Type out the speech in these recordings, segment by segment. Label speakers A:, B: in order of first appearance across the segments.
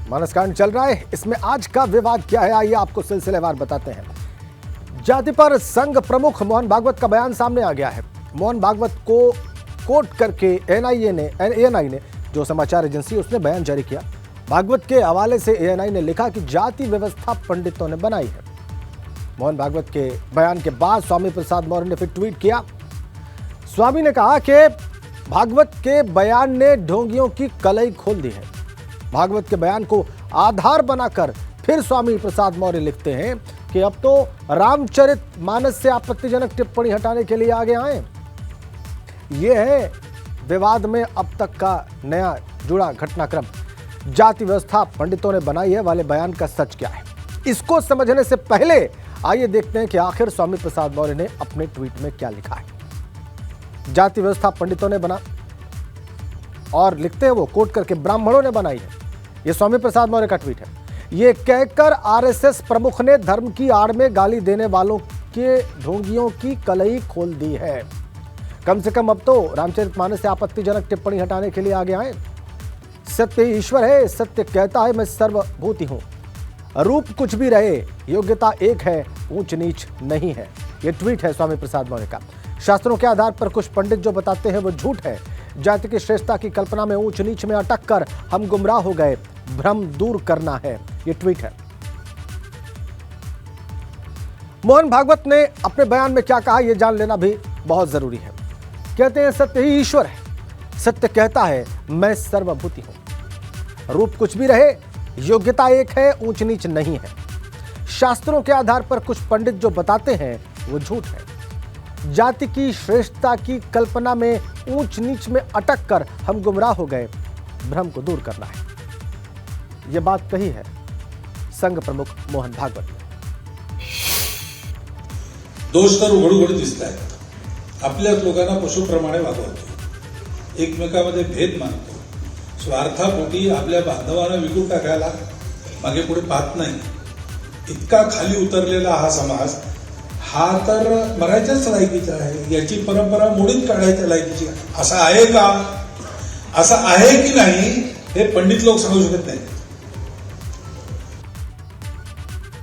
A: मानसकांड चल रहा है, इसमें आज का विवाद क्या है, आइए आपको सिलसिलेवार बताते हैं। जाति पर संघ प्रमुख मोहन भागवत का बयान सामने आ गया है। मोहन भागवत को कोट करके एएनआई ने जो समाचार एजेंसी उसने बयान जारी किया। भागवत के हवाले से एएनआई ने लिखा कि जाति व्यवस्था पंडितों ने बनाई है। मोहन भागवत के बयान के बाद स्वामी प्रसाद मौर्य ने फिर ट्वीट किया। स्वामी ने कहा कि भागवत के बयान ने ढोंगियों की कलई खोल दी है। भागवत के बयान को आधार बनाकर फिर स्वामी प्रसाद मौर्य लिखते हैं कि अब तो रामचरितमानस से आपत्तिजनक टिप्पणी हटाने के लिए आगे आए। यह है विवाद में अब तक का नया जुड़ा घटनाक्रम। जाति व्यवस्था पंडितों ने बनाई है वाले बयान का सच क्या है, इसको समझने से पहले आइए देखते हैं कि आखिर स्वामी प्रसाद मौर्य ने अपने ट्वीट में क्या लिखा है। जाति व्यवस्था पंडितों ने बना और लिखते हैं वो कोट करके ब्राह्मणों ने बनाई है। यह स्वामी प्रसाद मौर्य का ट्वीट है। ये कहकर आरएसएस प्रमुख ने धर्म की आड़ में गाली देने वालों के ढोंगियों की कलई खोल दी है। कम से कम अब तो रामचरितमानस से आपत्तिजनक टिप्पणी हटाने के लिए आगे आए। सत्य ही ईश्वर है, सत्य कहता है मैं सर्वभूति हूं। रूप कुछ भी रहे, योग्यता एक है, ऊंच नीच नहीं है। यह ट्वीट है स्वामी प्रसाद मौर्य का। शास्त्रों के आधार पर कुछ पंडित जो बताते हैं वो झूठ है। जाति की श्रेष्ठता की कल्पना में ऊंच नीच में अटक कर हम गुमराह हो गए, भ्रम दूर करना है। यह ट्वीट है। मोहन भागवत ने अपने बयान में क्या कहा यह जान लेना भी बहुत जरूरी है। कहते हैं सत्य ही ईश्वर है, सत्य कहता है मैं सर्वभूति हूं। रूप कुछ भी रहे, योग्यता एक है, ऊंच नीच नहीं है। शास्त्रों के आधार पर कुछ पंडित जो बताते हैं वो झूठ है। जाति की श्रेष्ठता की कल्पना में ऊंच नीच में अटक कर हम गुमराह हो गए, भ्रम को दूर करना है। यह बात कही है संघ प्रमुख मोहन भागवत ने।
B: दोष तर उघड उघड दिसत आहेत। आपल्याच लोकांना पशुप्रमाणे वागवतो, एकमेकांमध्ये भेद मानतो, स्वार्थापोटी आपल्या बांधवांना विकून टाकायला मागे पुढे पाहत नाही। इतका खाली उतरलेला हा समाज हा तर मरायच्याच लायकीचा आहे। याची परंपरा मोडीत काढायच्या लायकीची आहे। असं आहे का, असं आहे की नाही हे पंडित लोक सांगू शकत नाही।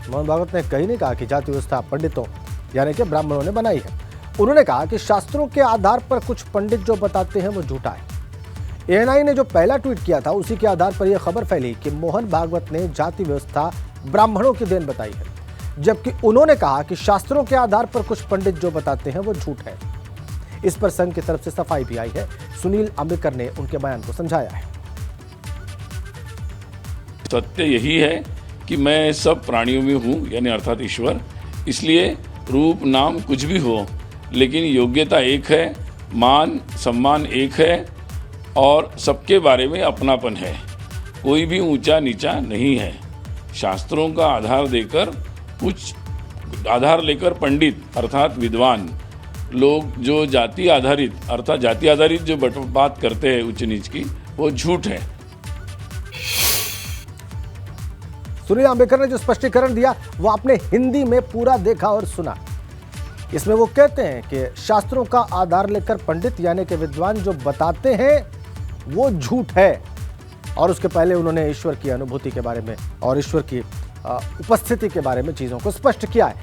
A: मोहन भागवत ने कहीं नहीं कहा कि जाति व्यवस्था पंडितों यानी कि ब्राह्मणों ने बनाई है। उन्होंने कहा कि शास्त्रों के आधार पर कुछ पंडित जो बताते हैं वो झूठा है। एएनआई ने जो पहला ट्वीट किया था उसी के आधार पर यह खबर फैली कि मोहन भागवत ने जाति व्यवस्था ब्राह्मणों की देन बताई है, जबकि उन्होंने कहा कि शास्त्रों के आधार पर कुछ पंडित जो बताते हैं वो झूठ है। इस पर संघ की तरफ से सफाई भी आई है। सुनील अंबेकर ने उनके बयान को समझाया है।
C: सत्य यही है कि मैं सब प्राणियों में हूँ, यानी अर्थात ईश्वर। इसलिए रूप नाम कुछ भी हो, लेकिन योग्यता एक है, मान सम्मान एक है और सबके बारे में अपनापन है। कोई भी ऊंचा नीचा नहीं है। शास्त्रों का आधार लेकर पंडित अर्थात विद्वान लोग जो जाति आधारित जो बात करते हैं उच्च नीच की, वो झूठ है।
A: सुनील अंबेकर ने जो स्पष्टीकरण दिया वो आपने हिंदी में पूरा देखा और सुना। इसमें वो कहते हैं कि शास्त्रों का आधार लेकर पंडित यानी कि विद्वान जो बताते हैं वो झूठ है। और उसके पहले उन्होंने ईश्वर की अनुभूति के बारे में और ईश्वर की उपस्थिति के बारे में चीजों को स्पष्ट किया है।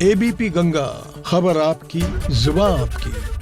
D: एबीपी गंगा, खबर आपकी, जुबान आपकी।